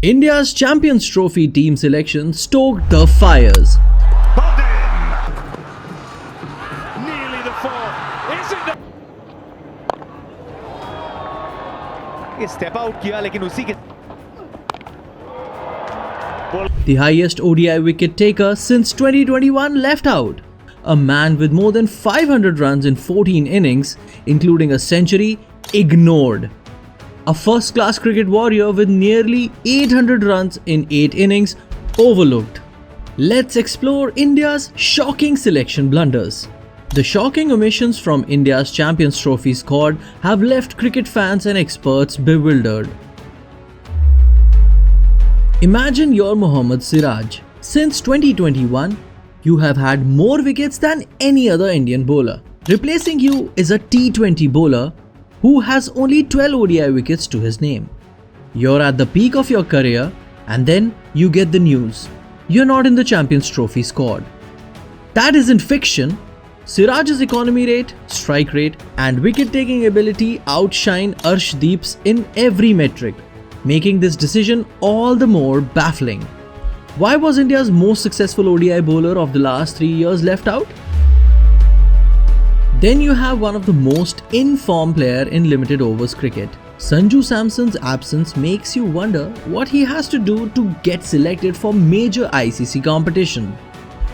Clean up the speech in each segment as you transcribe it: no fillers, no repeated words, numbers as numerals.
India's Champions Trophy team selection stoked the fires. Nearly the four. Is it the... ये step out किया लेकिन उसी के The highest ODI wicket taker since 2021 left out. A man with more than 500 runs in 14 innings, including a century, ignored. A first-class cricket warrior with nearly 800 runs in 8 innings, overlooked. Let's explore India's shocking selection blunders. The shocking omissions from India's Champions Trophy squad have left cricket fans and experts bewildered. Imagine you're Mohammed Siraj. Since 2021, you have had more wickets than any other Indian bowler. Replacing you is a T20 bowler who has only 12 ODI wickets to his name. You're at the peak of your career and then you get the news. You're not in the Champions Trophy squad. That isn't fiction. Siraj's economy rate, strike rate and wicket-taking ability outshine Arshdeep's in every metric, making this decision all the more baffling. Why was India's most successful ODI bowler of the last 3 years left out? Then you have one of the most in-form player in limited overs cricket. Sanju Samson's absence makes you wonder what he has to do to get selected for major ICC competition.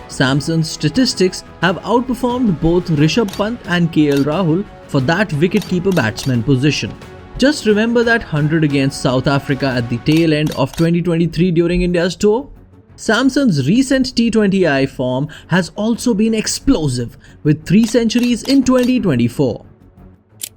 Samson's statistics have outperformed both Rishabh Pant and Rahul for that wicketkeeper batsman position. Just remember that 100 against South Africa at the tail end of 2023 during India's tour? Samson's recent T20I form has also been explosive, with 3 centuries in 2024.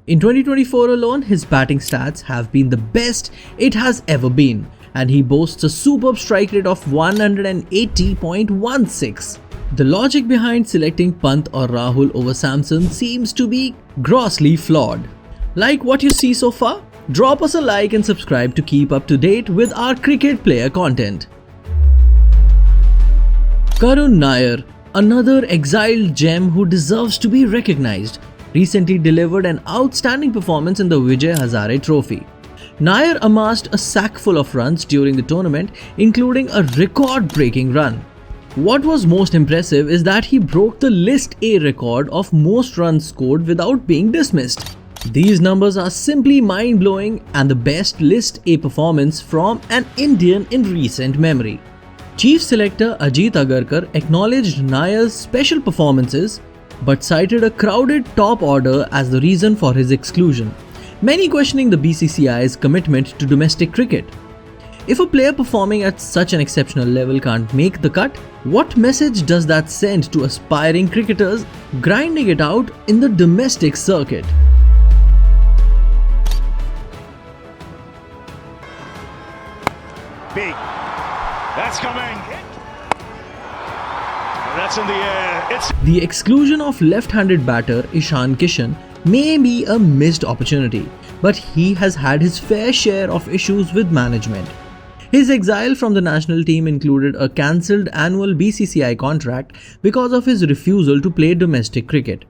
In 2024 alone, his batting stats have been the best it has ever been, and he boasts a superb strike rate of 180.16. The logic behind selecting Pant or Rahul over Samson seems to be grossly flawed. Like what you see so far? Drop us a like and subscribe to keep up to date with our cricket player content. Karun Nair, another exiled gem who deserves to be recognized, recently delivered an outstanding performance in the Vijay Hazare Trophy. Nair amassed a sackful of runs during the tournament, including a record-breaking run. What was most impressive is that he broke the List A record of most runs scored without being dismissed. These numbers are simply mind-blowing and the best List A performance from an Indian in recent memory. Chief Selector Ajit Agarkar acknowledged Nair's special performances but cited a crowded top order as the reason for his exclusion, many questioning the BCCI's commitment to domestic cricket. If a player performing at such an exceptional level can't make the cut, what message does that send to aspiring cricketers grinding it out in the domestic circuit? big. That's coming. That's in the air. The exclusion of left-handed batter Ishan Kishan may be a missed opportunity, but he has had his fair share of issues with management. His exile from the national team included a cancelled annual BCCI contract because of his refusal to play domestic cricket.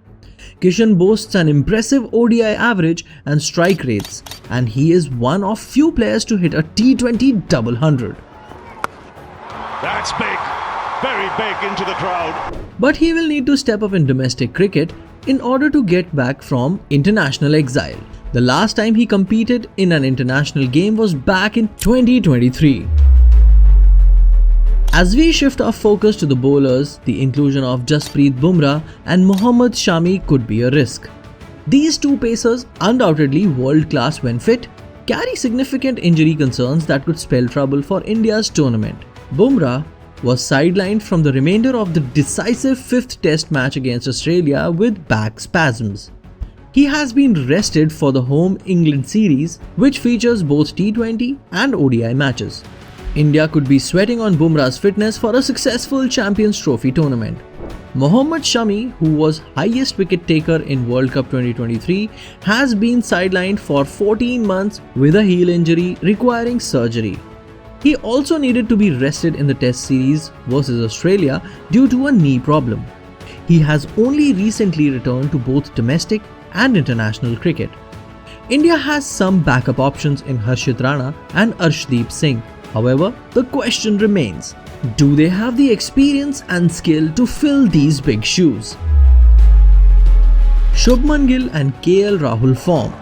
Kishan boasts an impressive ODI average and strike rates, and he is one of few players to hit a T20 double 100. That's big. Very big into the crowd. But he will need to step up in domestic cricket in order to get back from international exile. The last time he competed in an international game was back in 2023. As we shift our focus to the bowlers, the inclusion of Jasprit Bumrah and Mohammad Shami could be a risk. These two pacers, undoubtedly world-class when fit, carry significant injury concerns that could spell trouble for India's tournament. Bumrah was sidelined from the remainder of the decisive 5th Test match against Australia with back spasms. He has been rested for the home England series, which features both T20 and ODI matches. India could be sweating on Bumrah's fitness for a successful Champions Trophy tournament. Mohammad Shami, who was highest wicket taker in World Cup 2023, has been sidelined for 14 months with a heel injury requiring surgery. He also needed to be rested in the Test series versus Australia due to a knee problem. He has only recently returned to both domestic and international cricket. India has some backup options in Harshit Rana and Arshdeep Singh, However, the question remains, do they have the experience and skill to fill these big shoes? Shubman Gill and Rahul form.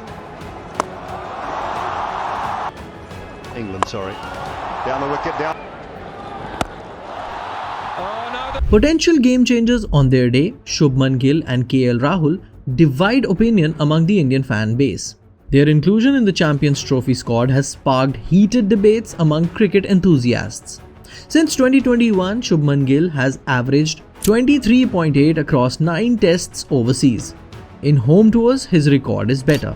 England, sorry. Down the wicket, down. Potential game changers on their day, Shubman Gill and Rahul divide opinion among the Indian fan base. Their inclusion in the Champions Trophy squad has sparked heated debates among cricket enthusiasts. Since 2021, Shubman Gill has averaged 23.8 across 9 tests overseas. In home tours, his record is better.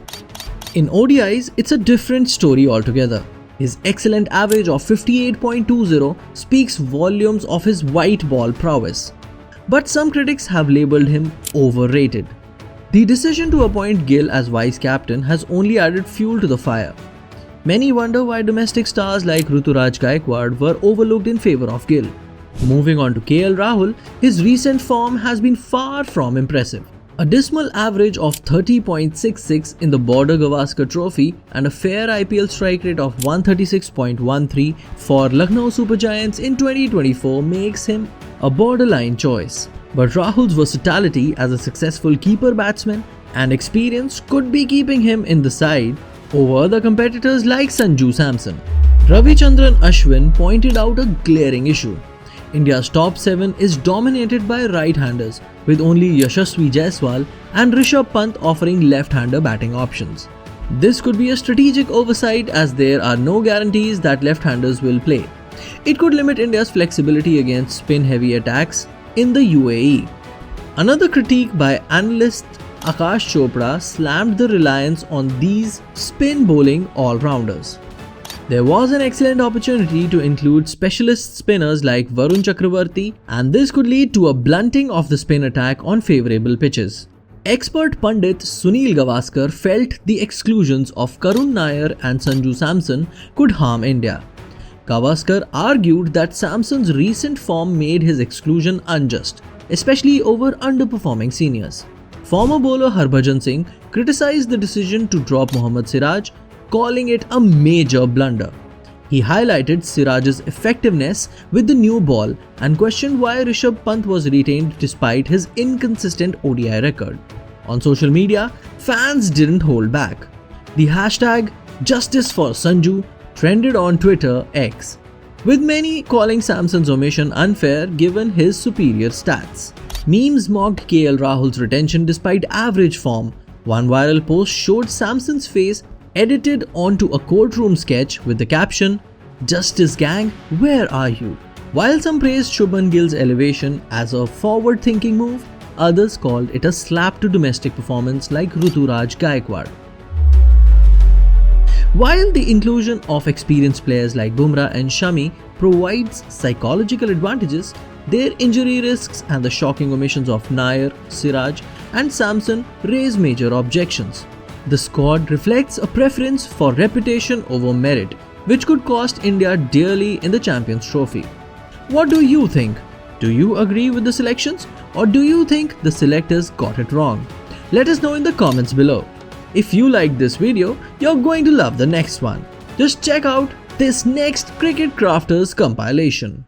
In ODIs, it's a different story altogether. His excellent average of 58.20 speaks volumes of his white ball prowess. But some critics have labelled him overrated. The decision to appoint Gill as vice-captain has only added fuel to the fire. Many wonder why domestic stars like Ruturaj Gaikwad were overlooked in favour of Gill. Moving on to Rahul, his recent form has been far from impressive. A dismal average of 30.66 in the Border Gavaskar Trophy and a fair IPL strike rate of 136.13 for Lucknow Super Giants in 2024 makes him a borderline choice. But Rahul's versatility as a successful keeper batsman and experience could be keeping him in the side over other competitors like Sanju Samson. Ravichandran Ashwin pointed out a glaring issue. India's top 7 is dominated by right-handers, with only Yashasvi Jaiswal and Rishabh Pant offering left-hander batting options. This could be a strategic oversight as there are no guarantees that left-handers will play. It could limit India's flexibility against spin-heavy attacks in the UAE. Another critique by analyst Akash Chopra slammed the reliance on these spin bowling all-rounders. There was an excellent opportunity to include specialist spinners like Varun Chakravarti, and this could lead to a blunting of the spin attack on favourable pitches. Expert pundit Sunil Gavaskar felt the exclusions of Karun Nair and Sanju Samson could harm India. Gavaskar argued that Samson's recent form made his exclusion unjust, especially over underperforming seniors. Former bowler Harbhajan Singh criticized the decision to drop Mohammed Siraj, calling it a major blunder. He highlighted Siraj's effectiveness with the new ball and questioned why Rishabh Pant was retained despite his inconsistent ODI record. On social media, fans didn't hold back. The hashtag Justice for Sanju trended on Twitter X, with many calling Samson's omission unfair given his superior stats. Memes mocked Rahul's retention despite average form. One viral post showed Samson's face edited onto a courtroom sketch with the caption, "Justice Gang, where are you?" While some praised Shubman Gill's elevation as a forward-thinking move, others called it a slap to domestic performance like Ruturaj Gaikwad. While the inclusion of experienced players like Bumrah and Shami provides psychological advantages, their injury risks and the shocking omissions of Nair, Siraj and Samson raise major objections. The squad reflects a preference for reputation over merit, which could cost India dearly in the Champions Trophy. What do you think? Do you agree with the selections, or do you think the selectors got it wrong? Let us know in the comments below. If you liked this video, you're going to love the next one. Just check out this next Cricket Crafters compilation.